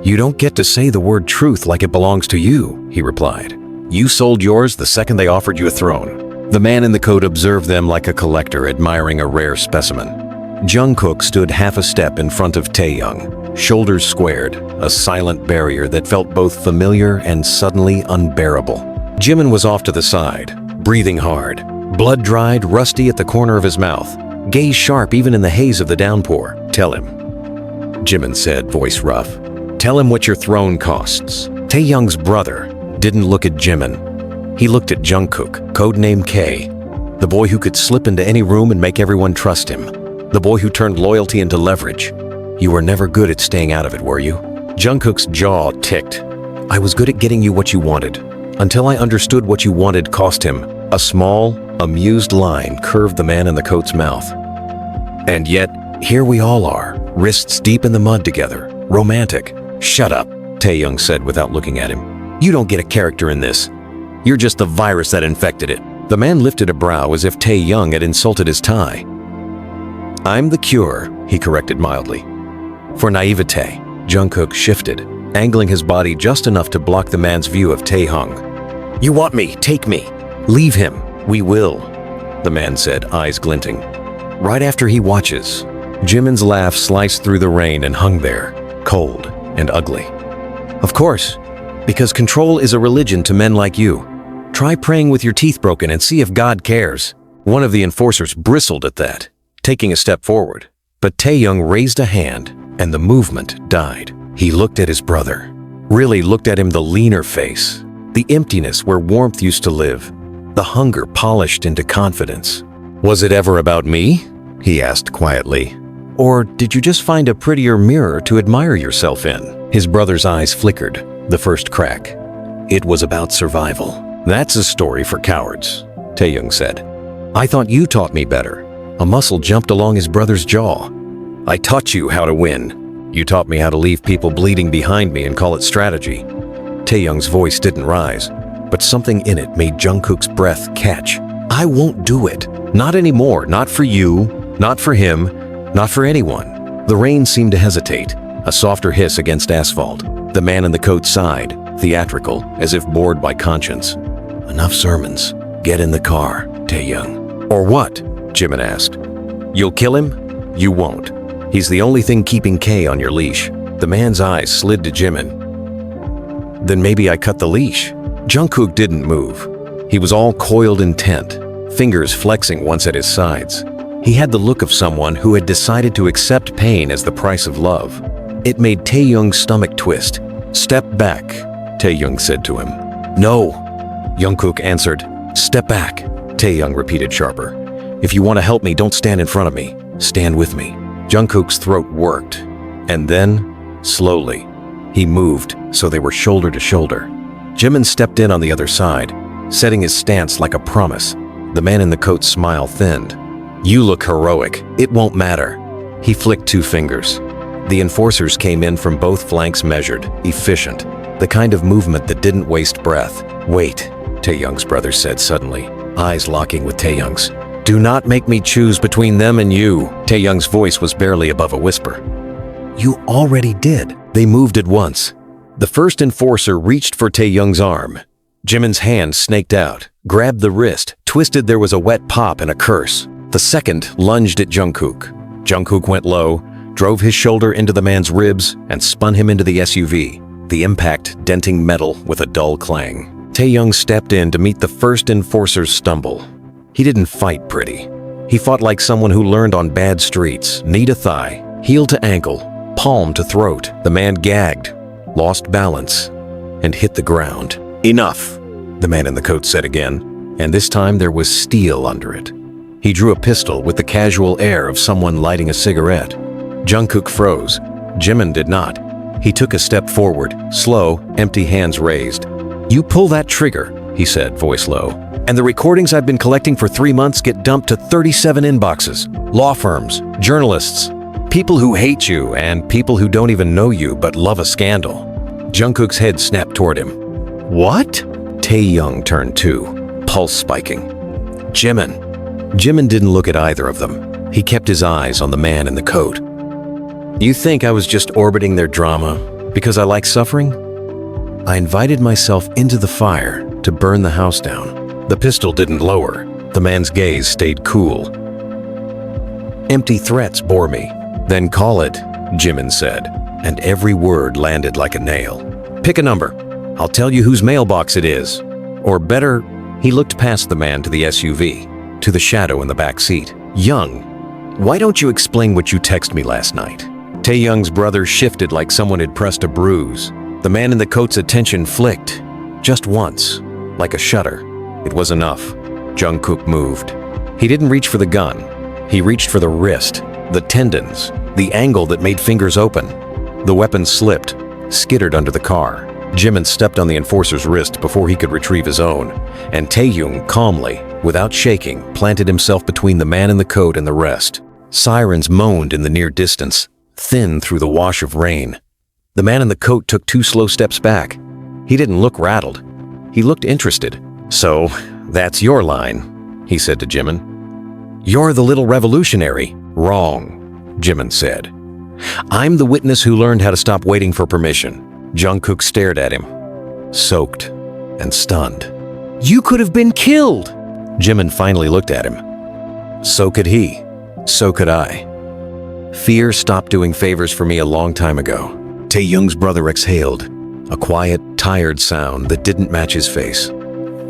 "You don't get to say the word truth like it belongs to you," he replied. "You sold yours the second they offered you a throne." The man in the coat observed them like a collector admiring a rare specimen. Jungkook stood half a step in front of Taehyung, shoulders squared, a silent barrier that felt both familiar and suddenly unbearable. Jimin was off to the side, breathing hard, blood-dried, rusty at the corner of his mouth, gaze sharp even in the haze of the downpour. "Tell him," Jimin said, voice rough. "Tell him what your throne costs." Taehyung's brother didn't look at Jimin. He looked at Jungkook, codename K, the boy who could slip into any room and make everyone trust him, the boy who turned loyalty into leverage. "You were never good at staying out of it, were you?" Jungkook's jaw ticked. "I was good at getting you what you wanted, until I understood what you wanted cost him." A small, amused line curved the man in the coat's mouth. "And yet, here we all are, wrists deep in the mud together, romantic." "Shut up," Taehyung said without looking at him. "You don't get a character in this. You're just the virus that infected it." The man lifted a brow as if Taehyung had insulted his tie. "I'm the cure," he corrected mildly. "For naivete." Jungkook shifted, angling his body just enough to block the man's view of Taehyung. "You want me? Take me. Leave him." "We will," the man said, eyes glinting. "Right after he watches." Jimin's laugh sliced through the rain and hung there, cold and ugly. "Of course, because control is a religion to men like you. Try praying with your teeth broken and see if God cares." One of the enforcers bristled at that, taking a step forward. But Taehyung raised a hand, and the movement died. He looked at his brother, really looked at him, the leaner face, the emptiness where warmth used to live, the hunger polished into confidence. "Was it ever about me?" he asked quietly. "Or did you just find a prettier mirror to admire yourself in?" His brother's eyes flickered, the first crack. "It was about survival." "That's a story for cowards," Taehyung said. "I thought you taught me better." A muscle jumped along his brother's jaw. "I taught you how to win. You taught me how to leave people bleeding behind me and call it strategy." Taehyung's voice didn't rise, but something in it made Jungkook's breath catch. "I won't do it. Not anymore. Not for you. Not for him. Not for anyone." The rain seemed to hesitate, a softer hiss against asphalt. The man in the coat sighed, theatrical, as if bored by conscience. "Enough sermons. Get in the car, Taehyung." "Or what?" Jimin asked. "You'll kill him?" "You won't. He's the only thing keeping K on your leash." The man's eyes slid to Jimin. "Then maybe I cut the leash." Jungkook didn't move. He was all coiled intent, fingers flexing once at his sides. He had the look of someone who had decided to accept pain as the price of love. It made Taehyung's stomach twist. "Step back," Taehyung said to him. "No," Jungkook answered. "Step back," Taehyung repeated sharper. "If you want to help me, don't stand in front of me. Stand with me." Jungkook's throat worked. And then, slowly, he moved so they were shoulder to shoulder. Jimin stepped in on the other side, setting his stance like a promise. The man in the coat's smile thinned. "You look heroic. It won't matter." He flicked 2 fingers. The enforcers came in from both flanks, measured, efficient, the kind of movement that didn't waste breath. "Wait," Taehyung's brother said suddenly, eyes locking with Taehyung's. "Do not make me choose between them and you." Taehyung's voice was barely above a whisper. "You already did." They moved at once. The first enforcer reached for Taehyung's arm. Jimin's hand snaked out, grabbed the wrist, twisted. There was a wet pop and a curse. The second lunged at Jungkook. Jungkook went low, drove his shoulder into the man's ribs, and spun him into the SUV, the impact denting metal with a dull clang. Taehyung stepped in to meet the first enforcer's stumble. He didn't fight pretty. He fought like someone who learned on bad streets, knee to thigh, heel to ankle, palm to throat. The man gagged, lost balance, and hit the ground. "Enough," the man in the coat said again, and this time there was steel under it. He drew a pistol with the casual air of someone lighting a cigarette. Jungkook froze. Jimin did not. He took a step forward, slow, empty hands raised. "You pull that trigger," he said, voice low, "and the recordings I've been collecting for 3 months get dumped to 37 inboxes. Law firms, journalists, people who hate you, and people who don't even know you but love a scandal." Jungkook's head snapped toward him. "What?" Taehyung turned too, pulse spiking. "Jimin." Jimin didn't look at either of them. He kept his eyes on the man in the coat. "You think I was just orbiting their drama because I like suffering? I invited myself into the fire to burn the house down." The pistol didn't lower. The man's gaze stayed cool. "Empty threats bore me." "Then call it," Jimin said, and every word landed like a nail. "Pick a number. I'll tell you whose mailbox it is. Or better," he looked past the man to the SUV, to the shadow in the back seat. "Young, why don't you explain what you texted me last night?" Taehyung's brother shifted like someone had pressed a bruise. The man in the coat's attention flicked, just once, like a shutter. It was enough. Jungkook moved. He didn't reach for the gun. He reached for the wrist, the tendons, the angle that made fingers open. The weapon slipped, skittered under the car. Jimin stepped on the enforcer's wrist before he could retrieve his own, and Taehyung calmly, without shaking, planted himself between the man in the coat and the rest. Sirens moaned in the near distance, thin through the wash of rain. The man in the coat took 2 slow steps back. He didn't look rattled. He looked interested. "So, that's your line," he said to Jimin. "You're the little revolutionary." "Wrong," Jimin said. "I'm the witness who learned how to stop waiting for permission." Jungkook stared at him, soaked and stunned. "You could have been killed!" Jimin finally looked at him. "So could he. So could I. Fear stopped doing favors for me a long time ago." Taehyung's brother exhaled, a quiet, tired sound that didn't match his face.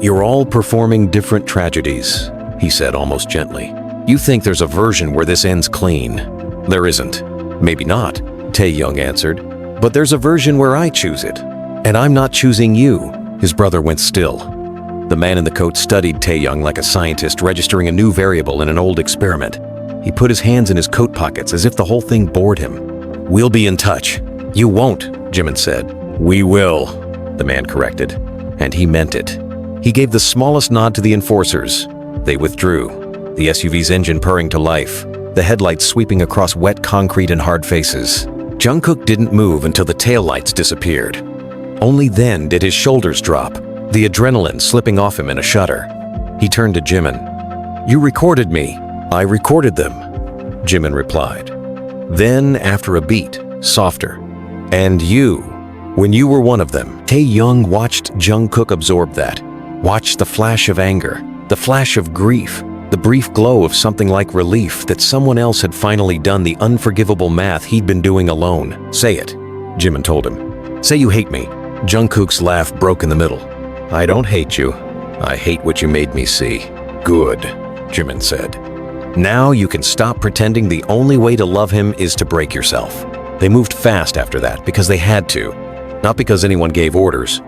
"You're all performing different tragedies," he said almost gently. "You think there's a version where this ends clean. There isn't." "Maybe not," Taehyung answered. "But there's a version where I choose it. And I'm not choosing you." His brother went still. The man in the coat studied Taehyung like a scientist registering a new variable in an old experiment. He put his hands in his coat pockets as if the whole thing bored him. "We'll be in touch." "You won't," Jimin said. "We will," the man corrected. And he meant it. He gave the smallest nod to the enforcers. They withdrew, the SUV's engine purring to life, the headlights sweeping across wet concrete and hard faces. Jungkook didn't move until the taillights disappeared. Only then did his shoulders drop, the adrenaline slipping off him in a shudder. He turned to Jimin. "You recorded me." "I recorded them," Jimin replied. Then, after a beat, softer. "And you, when you were one of them." Taehyung watched Jungkook absorb that, watched the flash of anger, the flash of grief, the brief glow of something like relief that someone else had finally done the unforgivable math he'd been doing alone. "Say it," Jimin told him. "Say you hate me." Jungkook's laugh broke in the middle. "I don't hate you. I hate what you made me see." "Good," Jimin said. Now you can stop pretending the only way to love him is to break yourself. They moved fast after that because they had to, not because anyone gave orders.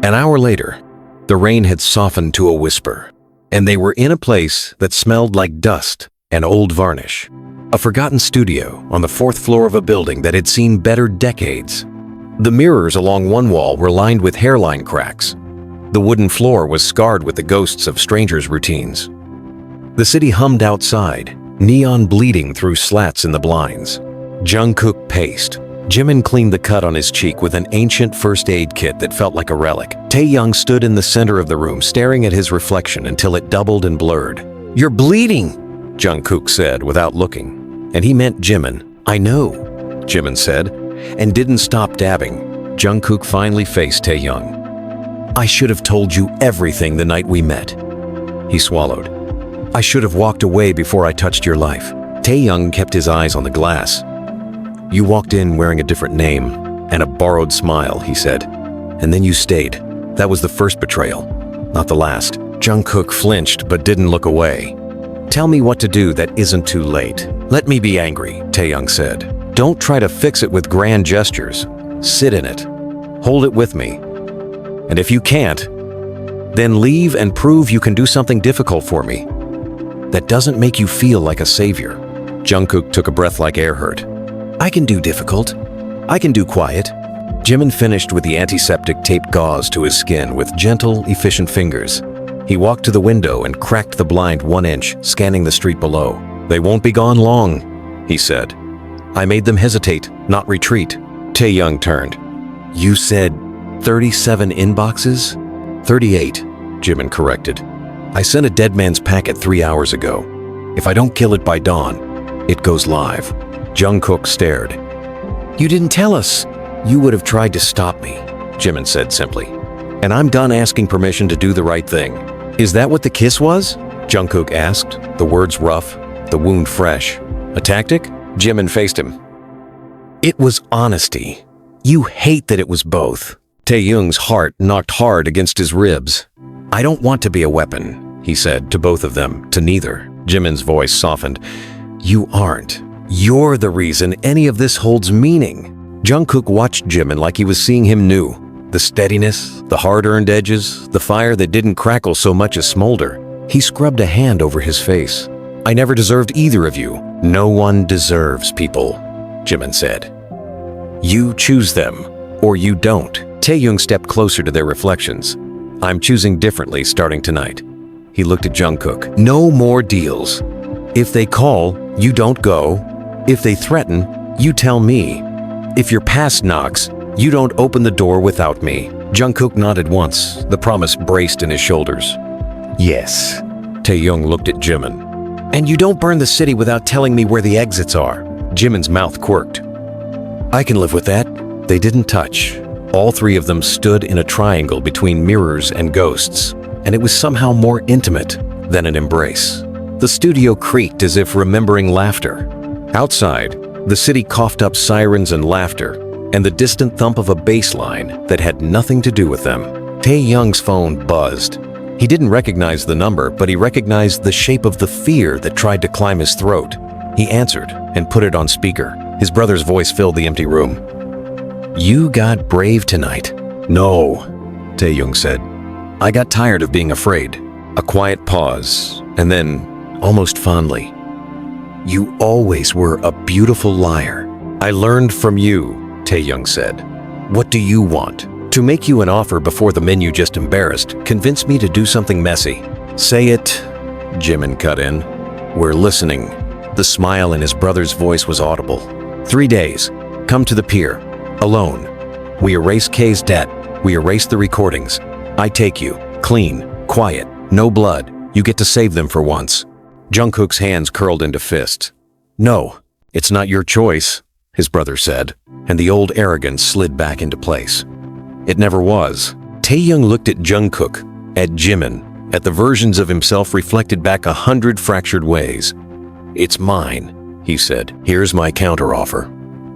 An hour later, the rain had softened to a whisper, and they were in a place that smelled like dust and old varnish. A forgotten studio on the 4th floor of a building that had seen better decades. The mirrors along one wall were lined with hairline cracks. The wooden floor was scarred with the ghosts of strangers' routines. The city hummed outside, neon bleeding through slats in the blinds. Jungkook paced. Jimin cleaned the cut on his cheek with an ancient first aid kit that felt like a relic. Taehyung stood in the center of the room, staring at his reflection until it doubled and blurred. "You're bleeding," Jungkook said without looking. And he meant Jimin. "I know," Jimin said, and didn't stop dabbing. Jungkook finally faced Taehyung. "I should have told you everything the night we met." He swallowed. "I should have walked away before I touched your life." Taehyung kept his eyes on the glass. "You walked in wearing a different name and a borrowed smile," he said. "And then you stayed. That was the first betrayal, not the last." Jungkook flinched but didn't look away. "Tell me what to do that isn't too late." "Let me be angry," Taehyung said. "Don't try to fix it with grand gestures. Sit in it. Hold it with me. And if you can't, then leave and prove you can do something difficult for me that doesn't make you feel like a savior." Jungkook took a breath like air hurt. "I can do difficult. I can do quiet." Jimin finished with the antiseptic taped gauze to his skin with gentle, efficient fingers. He walked to the window and cracked the blind 1 inch, scanning the street below. "They won't be gone long," he said. "I made them hesitate, not retreat." Taehyung turned. "You said 37 inboxes?" 38, Jimin corrected. "I sent a dead man's packet 3 hours ago. If I don't kill it by dawn, it goes live." Jungkook stared. "You didn't tell us. You would have tried to stop me," Jimin said simply. "And I'm done asking permission to do the right thing." "Is that what the kiss was?" Jungkook asked, the words rough, the wound fresh. "A tactic?" Jimin faced him. "It was honesty. You hate that it was both." Taehyung's heart knocked hard against his ribs. "I don't want to be a weapon," he said to both of them, to neither. Jimin's voice softened. "You aren't. You're the reason any of this holds meaning." Jungkook watched Jimin like he was seeing him new. The steadiness, the hard-earned edges, the fire that didn't crackle so much as smolder. He scrubbed a hand over his face. "I never deserved either of you." "No one deserves people," Jimin said. "You choose them, or you don't." Taehyung stepped closer to their reflections. "I'm choosing differently starting tonight." He looked at Jungkook. "No more deals. If they call, you don't go. If they threaten, you tell me. If your past knocks, you don't open the door without me." Jungkook nodded once, the promise braced in his shoulders. "Yes." Taehyung looked at Jimin. "And you don't burn the city without telling me where the exits are." Jimin's mouth quirked. "I can live with that." They didn't touch. All three of them stood in a triangle between mirrors and ghosts, and it was somehow more intimate than an embrace. The studio creaked as if remembering laughter. Outside, the city coughed up sirens and laughter, and the distant thump of a bass line that had nothing to do with them. Taehyung's phone buzzed. He didn't recognize the number, but he recognized the shape of the fear that tried to climb his throat. He answered and put it on speaker. His brother's voice filled the empty room. "You got brave tonight." "No," Taehyung said. "I got tired of being afraid." A quiet pause, and then, almost fondly, "You always were a beautiful liar." "I learned from you," Taehyung said. "What do you want?" "To make you an offer before the men you just embarrassed, convince me to do something messy." "Say it," Jimin cut in. "We're listening." The smile in his brother's voice was audible. 3 days. Come to the pier. Alone. We erase K's debt. We erase the recordings. I take you. Clean. Quiet. No blood. You get to save them for once." Jungkook's hands curled into fists. "No, it's not your choice," his brother said, and the old arrogance slid back into place. It never was. Taehyung looked at Jungkook, at Jimin, at the versions of himself reflected back 100 fractured ways. "It's mine," he said. "Here's my counteroffer."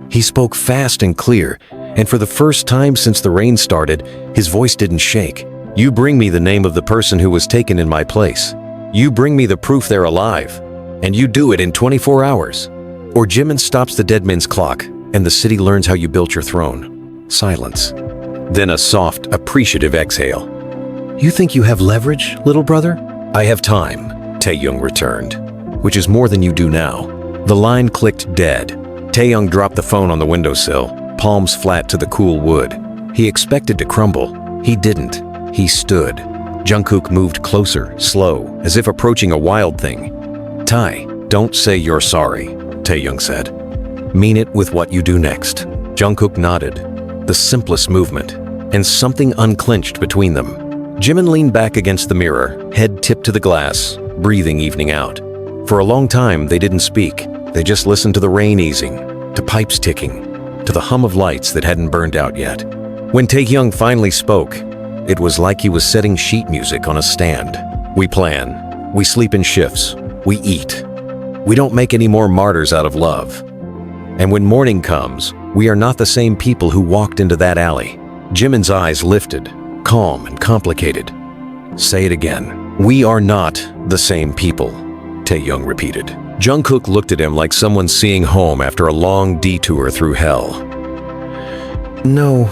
He spoke fast and clear, and for the first time since the rain started, his voice didn't shake. "You bring me the name of the person who was taken in my place. You bring me the proof they're alive. and you do it in 24 hours. Or Jimin stops the dead man's clock, and the city learns how you built your throne. Silence. Then a soft, appreciative exhale. You think you have leverage, little brother? I have time, Taehyung returned, which is more than you do now. The line clicked dead. Taehyung dropped the phone on the windowsill, palms flat to the cool wood. He expected to crumble. He didn't. He stood. Jungkook moved closer, slow, as if approaching a wild thing. Tae, don't say you're sorry, Taehyung said. Mean it with what you do next. Jungkook nodded. The simplest movement, and something unclenched between them. Jimin leaned back against the mirror, head tipped to the glass, breathing evening out. For a long time, they didn't speak. They just listened to the rain easing, to pipes ticking, to the hum of lights that hadn't burned out yet. When Taehyung finally spoke, it was like he was setting sheet music on a stand. We plan. We sleep in shifts. We eat. We don't make any more martyrs out of love. And when morning comes, we are not the same people who walked into that alley. Jimin's eyes lifted, calm and complicated. Say it again. We are not the same people, Taehyung repeated. Jungkook looked at him like someone seeing home after a long detour through hell. No,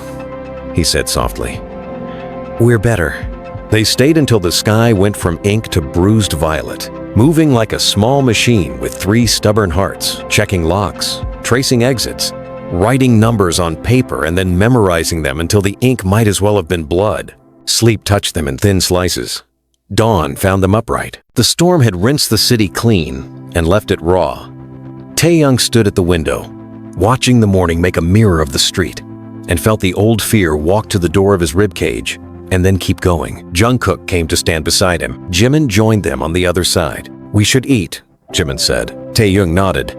he said softly. We're better. They stayed until the sky went from ink to bruised violet, moving like a small machine with 3 stubborn hearts, checking locks, tracing exits, writing numbers on paper and then memorizing them until the ink might as well have been blood. Sleep touched them in thin slices. Dawn found them upright. The storm had rinsed the city clean and left it raw. Taehyung stood at the window, watching the morning make a mirror of the street, and felt the old fear walk to the door of his ribcage and then keep going. Jungkook came to stand beside him. Jimin joined them on the other side. We should eat, Jimin said. Taehyung nodded.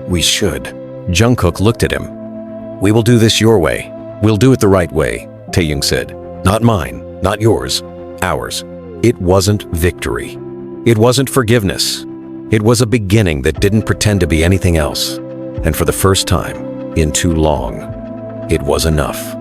We should. Jungkook looked at him. We will do this your way. We'll do it the right way, Taehyung said. Not mine, not yours, ours. It wasn't victory. It wasn't forgiveness. It was a beginning that didn't pretend to be anything else. And for the first time in too long, it was enough.